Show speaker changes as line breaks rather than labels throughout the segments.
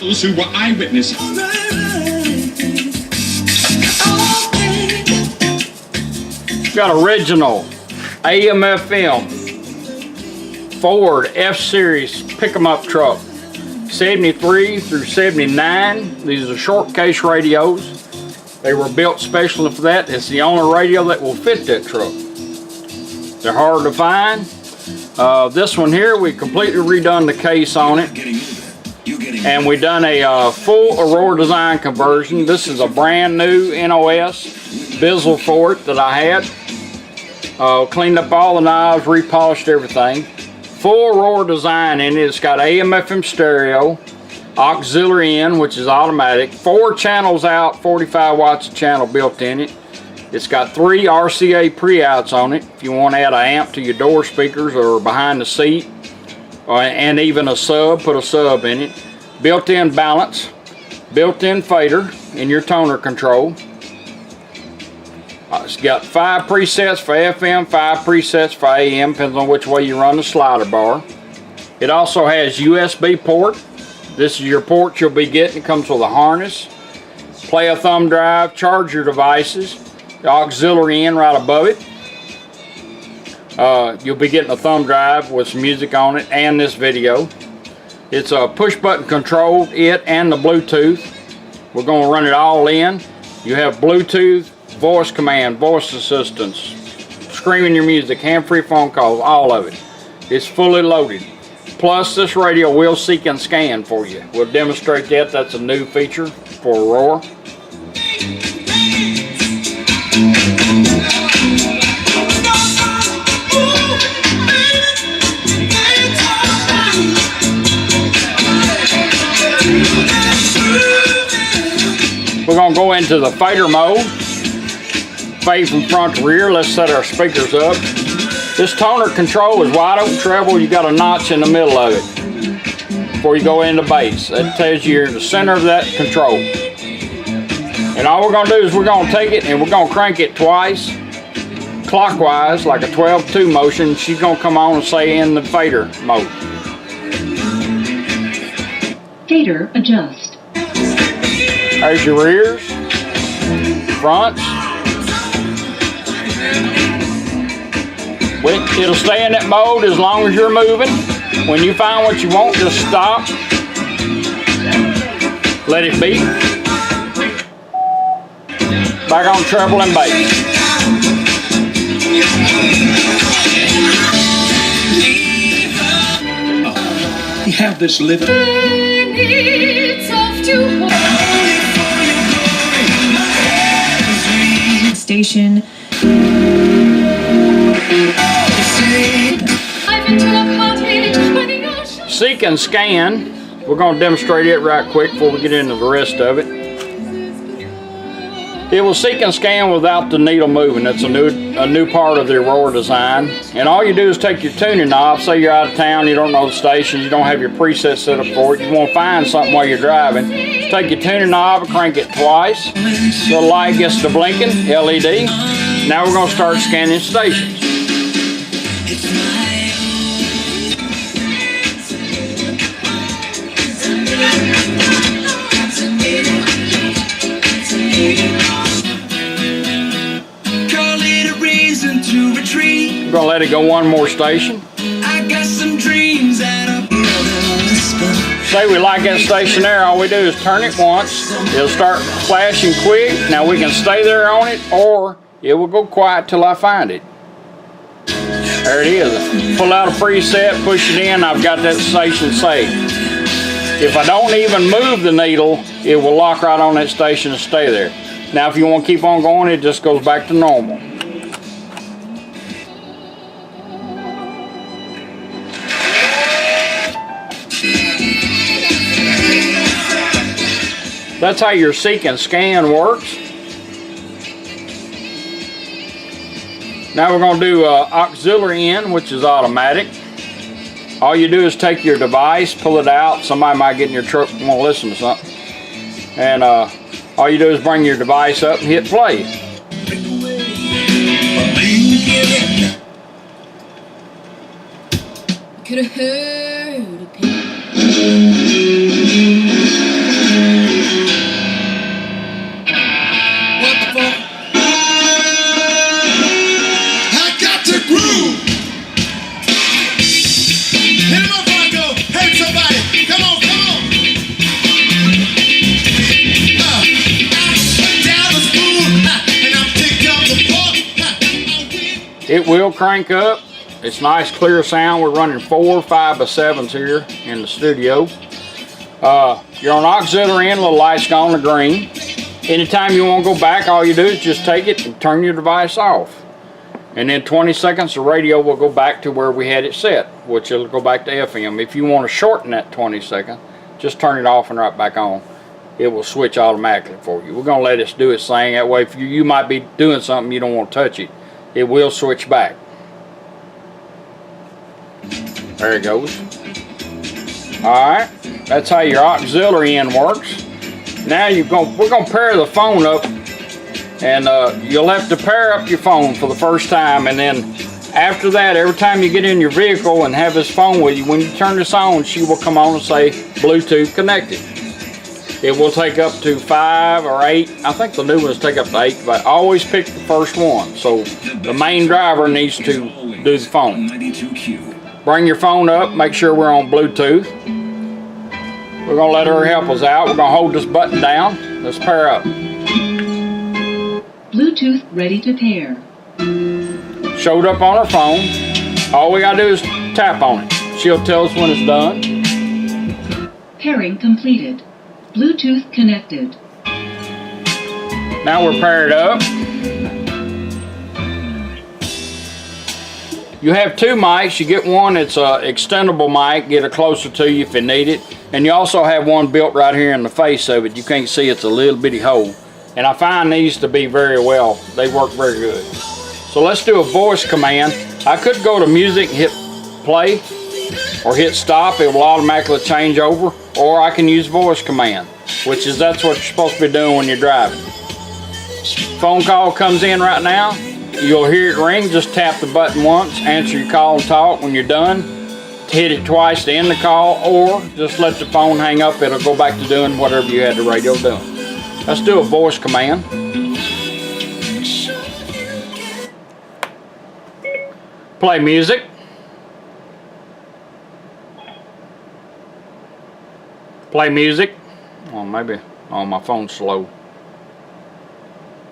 Those who were eyewitnesses.
Got original AM/FM Ford F-Series pick-em-up truck, 73 through 79. These are short case radios. They were built specially for that. It's the only radio that will fit that truck. They're hard to find. This one here, we completely redone the case on it, and we done a full Aurora Design conversion. This is a brand new NOS bezel for it that I had. Cleaned up all the knobs, repolished everything. Full Aurora Design in it. It's got AM/FM stereo, auxiliary in, which is automatic, 4 channels out, 45 watts a channel built in it. It's got 3 RCA pre-outs on it if you want to add an amp to your door speakers or behind the seat, and even a sub, put a sub in it. Built-in balance, built-in fader in your toner control. It's got 5 presets for FM, 5 presets for AM, depends on which way you run the slider bar. It also has USB port. This is your port you'll be getting. It comes with a harness. Play a thumb drive, charge your devices. The auxiliary in right above it. You'll be getting a thumb drive with some music on it and this video. It's a push button control, it and the Bluetooth. We're going to run it all in. You have Bluetooth, voice command, voice assistance, streaming your music, hand-free phone calls, all of it. It's fully loaded. Plus, this radio will seek and scan for you. We'll demonstrate that. That's a new feature for Aurora. We're going to go into the fader mode. Fade from front to rear. Let's set our speakers up. This toner control is wide open treble. You got a notch in the middle of it before you go into bass. That tells you you're in the center of that control. And all we're going to do is we're going to take it and we're going to crank it twice clockwise like a 12-2 motion. She's going to come on and say in the fader mode.
Fader adjust.
There's your rears, fronts. It'll stay in that mode as long as you're moving. When you find what you want, just stop. Let it beat. Back on treble and bass.
You have this living.
Station.
Seek and scan. We're going to demonstrate it right quick before we get into the rest of it. It will seek and scan without the needle moving. That's a new part of the Aurora Design. And all you do is take your tuning knob. Say you're out of town, you don't know the station, you don't have your preset set up for it, you want to find something while you're driving. Just take your tuning knob and crank it twice. The light gets to blinking, LED. Now we're going to start scanning stations. We're going to let it go one more station.
I got some dreams that
Say we like that station there, all we do is turn it once. It'll start flashing quick. Now we can stay there on it, or it will go quiet till I find it. There it is. Pull out a preset, push it in, I've got that station saved. If I don't even move the needle, it will lock right on that station and stay there. Now if you want to keep on going, it just goes back to normal. That's how your seek and scan works. Now we're going to do auxiliary in, which is automatic. All you do is take your device, pull it out. Somebody might get in your truck and want to listen to something. And all you do is bring your device up and hit play.
Could have heard a pin.
It will crank up. It's nice clear sound. We're running 4 5x7s here in the studio. You're on auxiliary in, little light's gone to green. Anytime you want to go back, all you do is just take it and turn your device off. And in 20 seconds, the radio will go back to where we had it set, which it'll go back to FM. If you want to shorten that 20 seconds, just turn it off and right back on. It will switch automatically for you. We're going to let it do its thing. That way, if you might be doing something, you don't want to touch it, it will switch back. There it goes. Alright, that's how your auxiliary in works. Now we're going to pair the phone up, and you'll have to pair up your phone for the first time, and then after that, every time you get in your vehicle and have this phone with you, when you turn this on, she will come on and say Bluetooth connected. It will take up to 5 or 8. I think the new ones take up to 8, but always pick the first one. So the main driver needs to do the phone. Bring your phone up, make sure we're on Bluetooth. We're going to let her help us out. We're going to hold this button down. Let's pair up.
Bluetooth ready to pair.
Showed up on her phone. All we got to do is tap on it. She'll tell us when it's done.
Pairing completed. Bluetooth connected.
Now we're paired up. You have 2 mics. You get one that's an extendable mic, get it closer to you if you need it. And you also have one built right here in the face of it. You can't see it's a little bitty hole. And I find these to be very well. They work very good. So let's do a voice command. I could go to music and hit play or hit stop. It will automatically change over. Or I can use voice command, which is that's what you're supposed to be doing when you're driving. Phone call comes in right now. You'll hear it ring. Just tap the button once, answer your call and talk. When you're done, hit it twice to end the call, or just let the phone hang up. It'll go back to doing whatever you had the radio doing. Let's do a voice command. Play music. Play music. Oh, maybe. Oh, my phone's slow.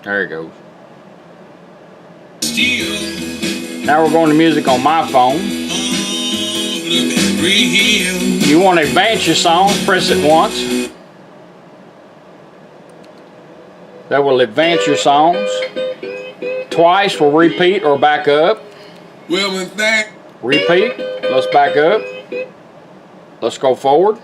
There it goes. Now we're going to music on my phone. You want to advance your song, press it once. That will advance your songs. Twice will repeat or back up.
Well, with that,
Repeat. Let's back up. Let's go forward.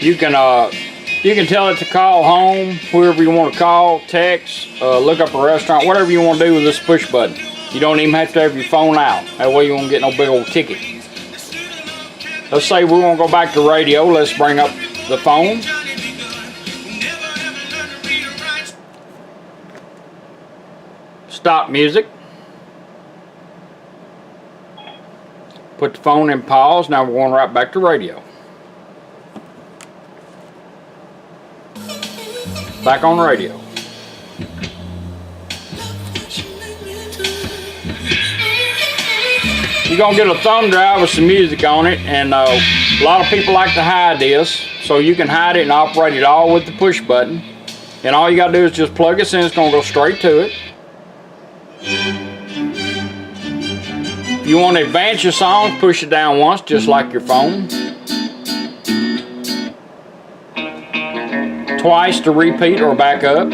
You can tell it to call home, whoever you want to call, text, look up a restaurant, whatever you want to do with this push button. You don't even have to have your phone out. That way you won't get no big old ticket. Let's say we want to go back to radio. Let's bring up the phone. Stop music. Put the phone in pause. Now we're going right back to radio. Back on radio. You're going to get a thumb drive with some music on it, and a lot of people like to hide this, so you can hide it and operate it all with the push button. And all you got to do is just plug this in. It's going to go straight to it. If you want to advance your song, push it down once, just like your phone. Twice to repeat or back up.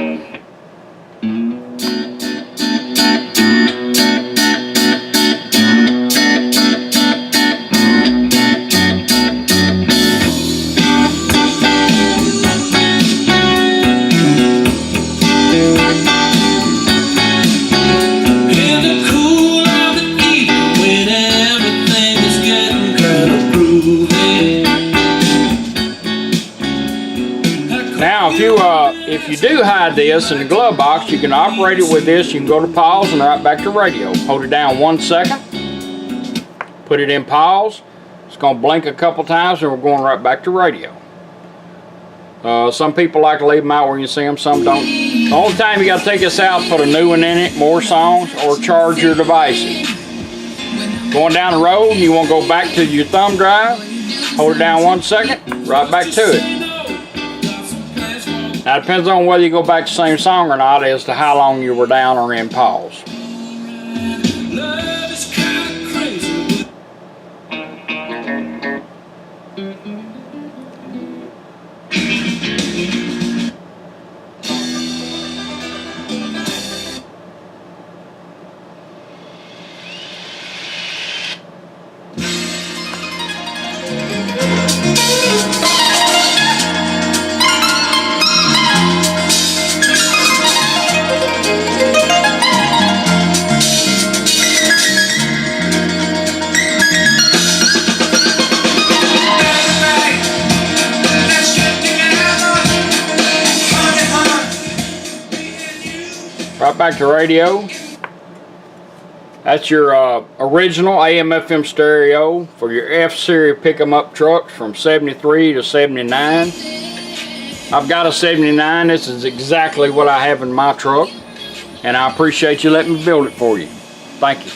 If you do hide this in the glove box, you can operate it with this. You can go to pause and right back to radio. Hold it down 1 second. Put it in pause. It's going to blink a couple times and we're going right back to radio. Some people like to leave them out where you see them, some don't. The only time you got to take this out, put a new one in it, more songs, or charge your devices. Going down the road and you want to go back to your thumb drive, hold it down 1 second, right back to it. Now it depends on whether you go back to the same song or not as to how long you were down or in pause. Right back to radio. That's your original AM/FM stereo for your F-Series pick-em-up trucks from 73 to 79. I've got a 79. This is exactly what I have in my truck, and I appreciate you letting me build it for you. Thank you.